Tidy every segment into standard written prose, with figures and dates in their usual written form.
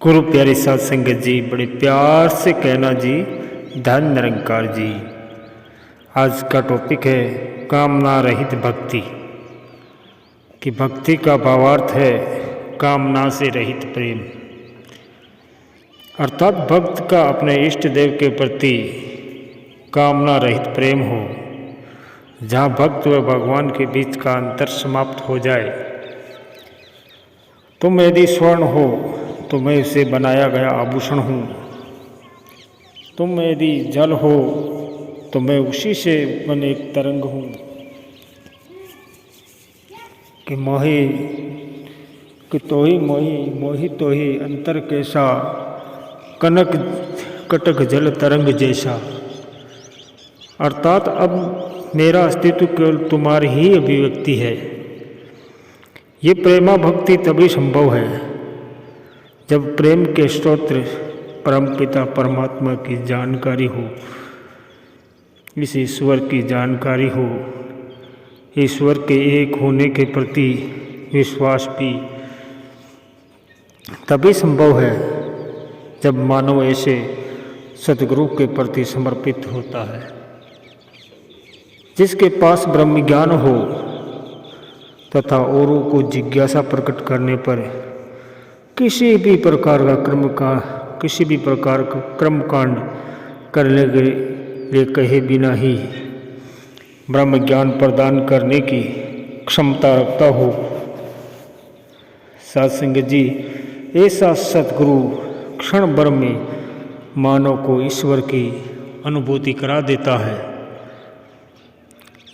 गुरु प्यारे साध संगत जी, बड़े प्यार से कहना जी, धन निरंकार जी। आज का टॉपिक है कामना रहित भक्ति। कि भक्ति का भावार्थ है कामना से रहित प्रेम, अर्थात भक्त का अपने इष्ट देव के प्रति कामना रहित प्रेम हो। जहाँ भक्त व भगवान के बीच का अंतर समाप्त हो जाए। तुम यदि स्वर्ण हो तो मैं उसे बनाया गया आभूषण हूँ। तुम यदि जल हो तो मैं उसी से बने एक तरंग हूँ। कि मोही कि तो ही मोही मोही तो ही अंतर कैसा, कनक कटक जल तरंग जैसा। अर्थात अब मेरा अस्तित्व केवल तुम्हारी ही अभिव्यक्ति है। ये प्रेमा भक्ति तभी संभव है जब प्रेम के स्तोत्र परमपिता परमात्मा की जानकारी हो, इस ईश्वर की जानकारी हो, ईश्वर के एक होने के प्रति विश्वास भी तभी संभव है जब मानव ऐसे सद्गुरु के प्रति समर्पित होता है, जिसके पास ब्रह्म ज्ञान हो तथा औरों को जिज्ञासा प्रकट करने पर किसी भी प्रकार का कर्मकांड करने के लिए कहे बिना ही ब्रह्म ज्ञान प्रदान करने की क्षमता रखता हो। साध संगत जी, ऐसा सद्गुरु क्षण भर में मानव को ईश्वर की अनुभूति करा देता है।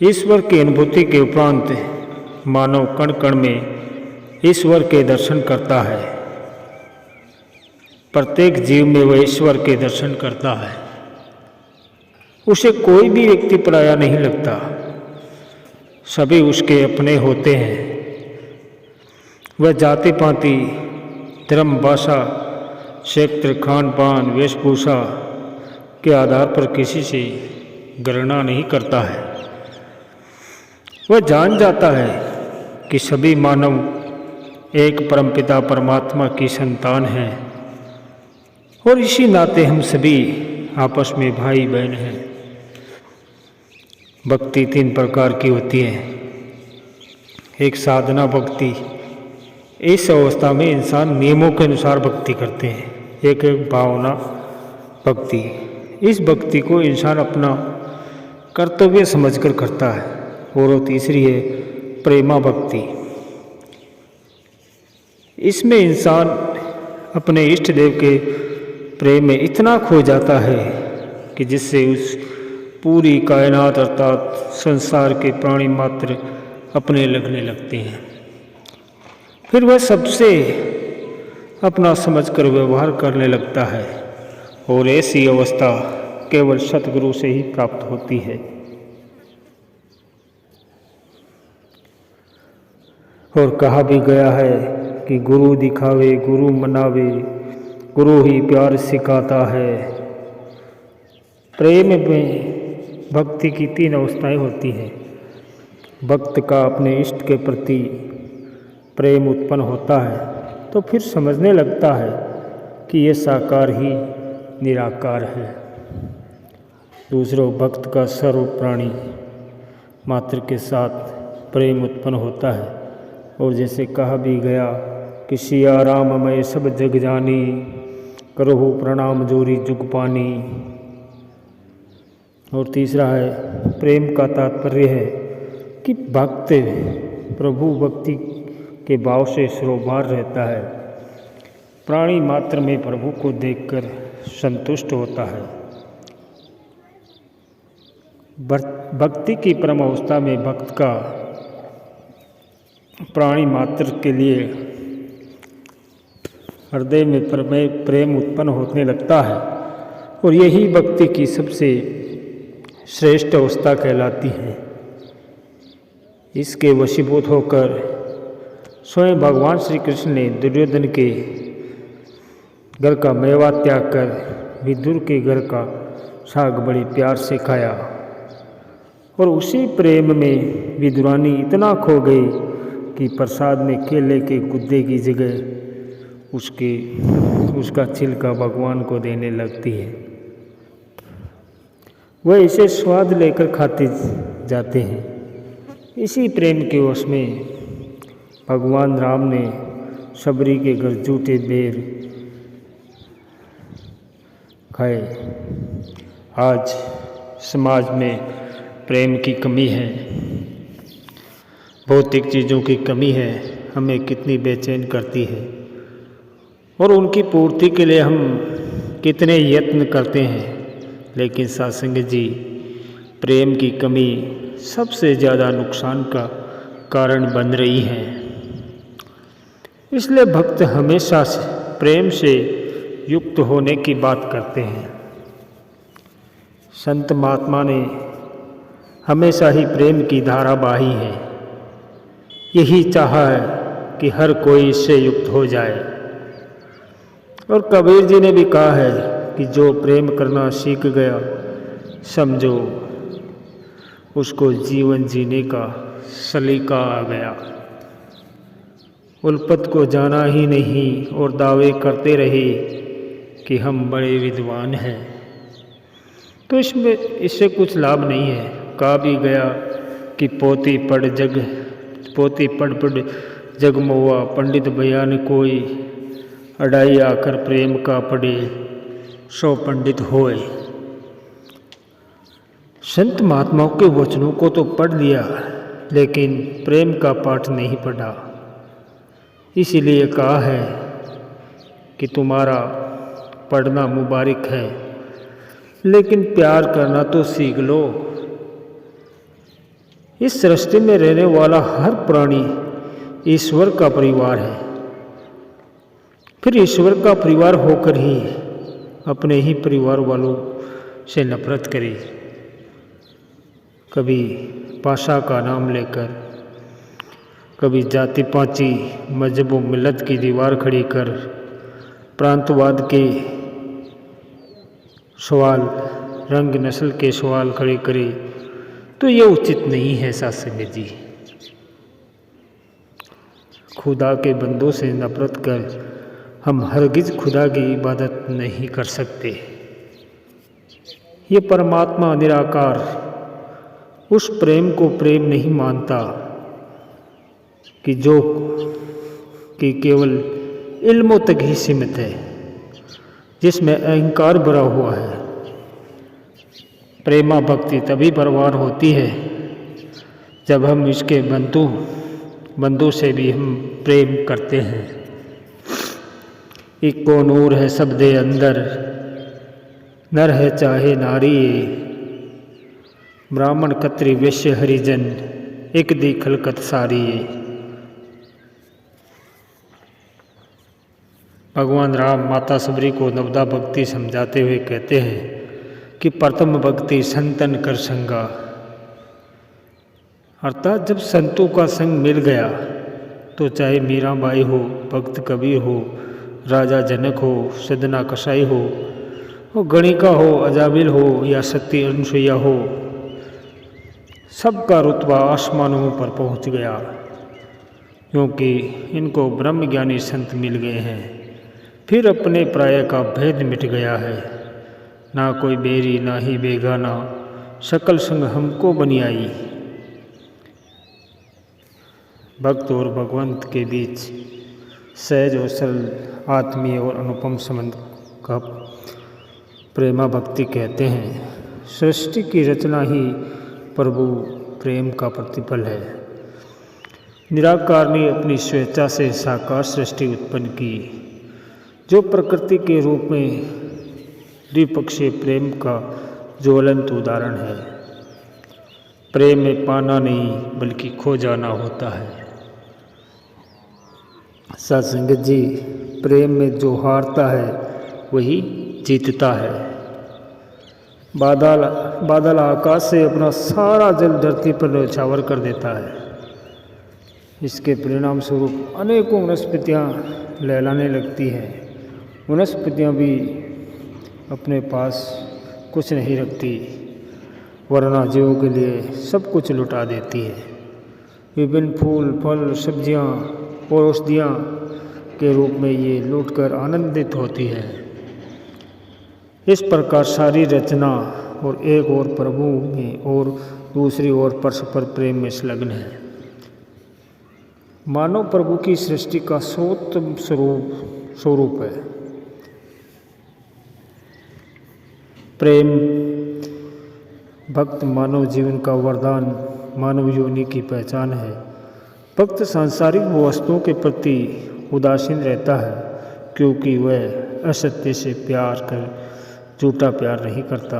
ईश्वर की अनुभूति के उपरांत मानव कण कण में ईश्वर के दर्शन करता है। प्रत्येक जीव में वह ईश्वर के दर्शन करता है। उसे कोई भी व्यक्ति पराया नहीं लगता, सभी उसके अपने होते हैं। वह जाति पाति, धर्म, भाषा, क्षेत्र, खान पान, वेशभूषा के आधार पर किसी से गणना नहीं करता है। वह जान जाता है कि सभी मानव एक परमपिता परमात्मा की संतान हैं और इसी नाते हम सभी आपस में भाई बहन हैं। भक्ति तीन प्रकार की होती है। एक साधना भक्ति, इस अवस्था में इंसान नियमों के अनुसार भक्ति करते हैं। एक भावना भक्ति, इस भक्ति को इंसान अपना कर्तव्य समझकर करता है। और तीसरी है प्रेमा भक्ति। इसमें इंसान अपने इष्ट देव के प्रेम में इतना खो जाता है कि जिससे उस पूरी कायनात अर्थात संसार के प्राणी मात्र अपने लगने लगते हैं। फिर वह सबसे अपना समझकर व्यवहार करने लगता है। और ऐसी अवस्था केवल सतगुरु से ही प्राप्त होती है। और कहा भी गया है कि गुरु दिखावे गुरु मनावे, गुरु ही प्यार सिखाता है। प्रेम में भक्ति की तीन अवस्थाएं होती हैं। भक्त का अपने इष्ट के प्रति प्रेम उत्पन्न होता है तो फिर समझने लगता है कि ये साकार ही निराकार है। दूसरों, भक्त का सर्व प्राणी मात्र के साथ प्रेम उत्पन्न होता है। और जैसे कहा भी गया कि सिया राम मैं सब जग जानी, करो प्रणाम जोरी जुग पानी। और तीसरा है प्रेम का तात्पर्य है कि भक्त प्रभु भक्ति के भाव से सरोबार रहता है, प्राणी मात्र में प्रभु को देखकर संतुष्ट होता है। भक्ति की परम अवस्था में भक्त का प्राणी मात्र के लिए हृदय में प्रेम उत्पन्न होने लगता है। और यही भक्ति की सबसे श्रेष्ठ अवस्था कहलाती है। इसके वशीभूत होकर स्वयं भगवान श्री कृष्ण ने दुर्योधन के घर का मेवा त्याग कर विदुर के घर का साग बड़े प्यार से खाया। और उसी प्रेम में विदुरानी इतना खो गई कि प्रसाद में केले के गुद्दे की जगह उसका छिलका भगवान को देने लगती है। वह इसे स्वाद लेकर खाते जाते हैं। इसी प्रेम के वश में भगवान राम ने शबरी के घर जूठे बेर खाए। आज समाज में प्रेम की कमी है, भौतिक चीज़ों की कमी है, हमें कितनी बेचैन करती है और उनकी पूर्ति के लिए हम कितने यत्न करते हैं। लेकिन सत्संग जी, प्रेम की कमी सबसे ज़्यादा नुकसान का कारण बन रही है। इसलिए भक्त हमेशा से प्रेम से युक्त होने की बात करते हैं। संत महात्मा ने हमेशा ही प्रेम की धारा बहाई है। यही चाहा है कि हर कोई इससे युक्त हो जाए। और कबीर जी ने भी कहा है कि जो प्रेम करना सीख गया, समझो उसको जीवन जीने का सलीका आ गया। उल्पत को जाना ही नहीं और दावे करते रहे कि हम बड़े विद्वान हैं, तो इससे कुछ लाभ नहीं है। कहा भी गया कि पोती पढ़ जग मोआ, पंडित बयान कोई, अढ़ाई आकर प्रेम का पढ़े, सौ पंडित होए। संत महात्माओं के वचनों को तो पढ़ लिया, लेकिन प्रेम का पाठ नहीं पढ़ा। इसीलिए कहा है कि तुम्हारा पढ़ना मुबारक है, लेकिन प्यार करना तो सीख लो। इस सृष्टि में रहने वाला हर प्राणी ईश्वर का परिवार है। फिर ईश्वर का परिवार होकर ही अपने ही परिवार वालों से नफरत करे। कभी भाषा का नाम लेकर, कभी जाति पांची मजहब व मिल्लत की दीवार खड़ी कर प्रांतवाद के सवाल, रंग नस्ल के सवाल खड़े करे, तो ये उचित नहीं है सत्संग जी। खुदा के बंदों से नफरत कर हम हरगिज खुदा की इबादत नहीं कर सकते। ये परमात्मा निराकार उस प्रेम को प्रेम नहीं मानता कि केवल इल्मों तक ही सीमित है, जिसमें अहंकार भरा हुआ है। प्रेमा भक्ति तभी बर्बाद होती है जब हम इसके बंधु से भी हम प्रेम करते हैं। इको नूर है सब दे अंदर, नर है चाहे नारी, ब्राह्मण खत्री वैश्य हरिजन, एक दी खलकत सारी। भगवान राम माता सबरी को नवदा भक्ति समझाते हुए कहते हैं कि प्रथम भक्ति संतन कर संगा। अर्थात जब संतों का संग मिल गया तो चाहे मीराबाई हो, भक्त कबीर हो, राजा जनक हो, सदना कसाई हो, गणिका हो, अजामिल हो या सती अनुसुईया हो, सबका रुतबा आसमानों पर पहुंच गया, क्योंकि इनको ब्रह्मज्ञानी संत मिल गए हैं। फिर अपने प्राय का भेद मिट गया है। ना कोई बेरी ना ही बेगाना, सकल संग हमको बनी आई। भक्त और भगवंत के बीच सहज और सरल आत्मीय और अनुपम संबंध का प्रेमा भक्ति कहते हैं। सृष्टि की रचना ही प्रभु प्रेम का प्रतिफल है। निराकार ने अपनी स्वेच्छा से साकार सृष्टि उत्पन्न की, जो प्रकृति के रूप में द्विपक्षीय प्रेम का ज्वलंत उदाहरण है। प्रेम में पाना नहीं बल्कि खो जाना होता है। सत्संगत जी, प्रेम में जो हारता है वही जीतता है। बादल आकाश से अपना सारा जल धरती पर न्यौछावर कर देता है। इसके परिणाम स्वरूप अनेकों वनस्पतियाँ लहलाने लगती हैं। वनस्पतियाँ भी अपने पास कुछ नहीं रखती, वरना जीवों के लिए सब कुछ लुटा देती है। विभिन्न फूल, फल, सब्जियाँ और औषधियाँ के रूप में ये लूटकर आनंदित होती है। इस प्रकार सारी रचना और एक ओर प्रभु में और दूसरी ओर परस्पर प्रेम में संलग्न है। मानव प्रभु की सृष्टि का सर्वोत्तम स्वरूप है। प्रेम भक्त मानव जीवन का वरदान, मानव योनि की पहचान है। भक्त सांसारिक वस्तुओं के प्रति उदासीन रहता है क्योंकि वह असत्य से प्यार कर झूठा प्यार नहीं करता,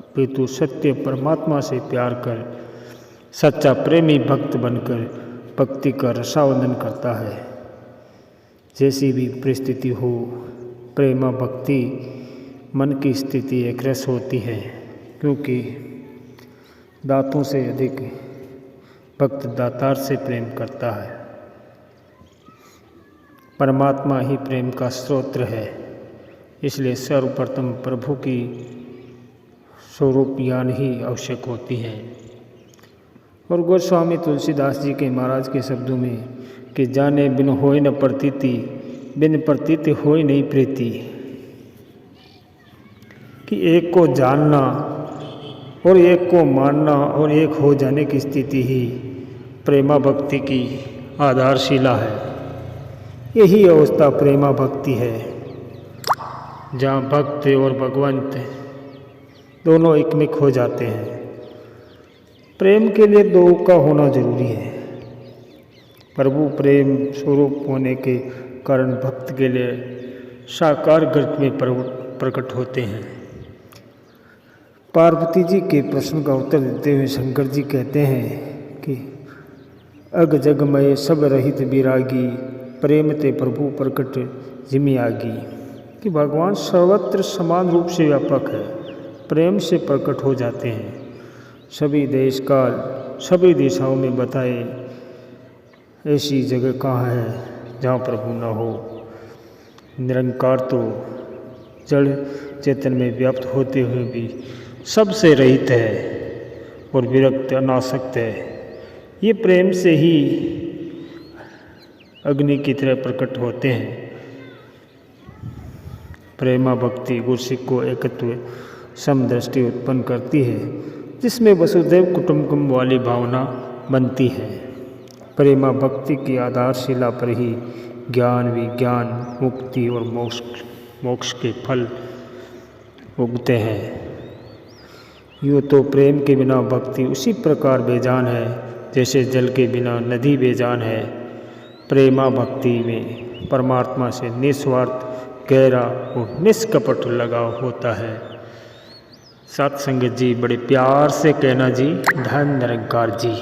अपितु सत्य परमात्मा से प्यार कर सच्चा प्रेमी भक्त बनकर भक्ति का रसावंदन करता है। जैसी भी परिस्थिति हो, प्रेमा भक्ति मन की स्थिति एक रस होती है, क्योंकि दातों से अधिक भक्त दातार से प्रेम करता है। परमात्मा ही प्रेम का स्रोत है, इसलिए सर्वप्रथम प्रभु की स्वरूप ज्ञान ही आवश्यक होती है। और गोस्वामी तुलसीदास जी के महाराज के शब्दों में कि जाने बिन होय न प्रतीति, बिन प्रतीति होय नहीं प्रीति, कि एक को जानना और एक को मानना और एक हो जाने की स्थिति ही प्रेमा भक्ति की आधारशिला है। यही अवस्था प्रेमा भक्ति है, जहाँ भक्त और भगवंत दोनों एकमिक हो जाते हैं। प्रेम के लिए दो का होना जरूरी है। प्रभु प्रेम स्वरूप होने के कारण भक्त के लिए साकार गर्भ में प्रकट होते हैं। पार्वती जी के प्रश्न का उत्तर देते हुए शंकर जी कहते हैं कि अग जगमय सब रहित विरागी, प्रेम ते प्रभु प्रकट जिमि आगी, कि भगवान सर्वत्र समान रूप से व्यापक है, प्रेम से प्रकट हो जाते हैं। सभी देश काल सभी दिशाओं में बताए ऐसी जगह कहाँ है जहाँ प्रभु न हो। निरंकार तो जड़ चेतन में व्याप्त होते हुए भी सबसे रहित है और विरक्त अनासक्त है। ये प्रेम से ही अग्नि की तरह प्रकट होते हैं। प्रेमा भक्ति गुरसिक को एकत्व समदृष्टि उत्पन्न करती है, जिसमें वसुदैव कुटुंबकम वाली भावना बनती है। प्रेमा भक्ति की आधारशिला पर ही ज्ञान, विज्ञान, मुक्ति और मोक्ष के फल उगते हैं। यूँ तो प्रेम के बिना भक्ति उसी प्रकार बेजान है जैसे जल के बिना नदी बेजान है। प्रेमा भक्ति में परमात्मा से निस्वार्थ, गहरा और निष्कपट लगाव होता है। सत्संग जी बड़े प्यार से कहना जी, धन निरंकार जी।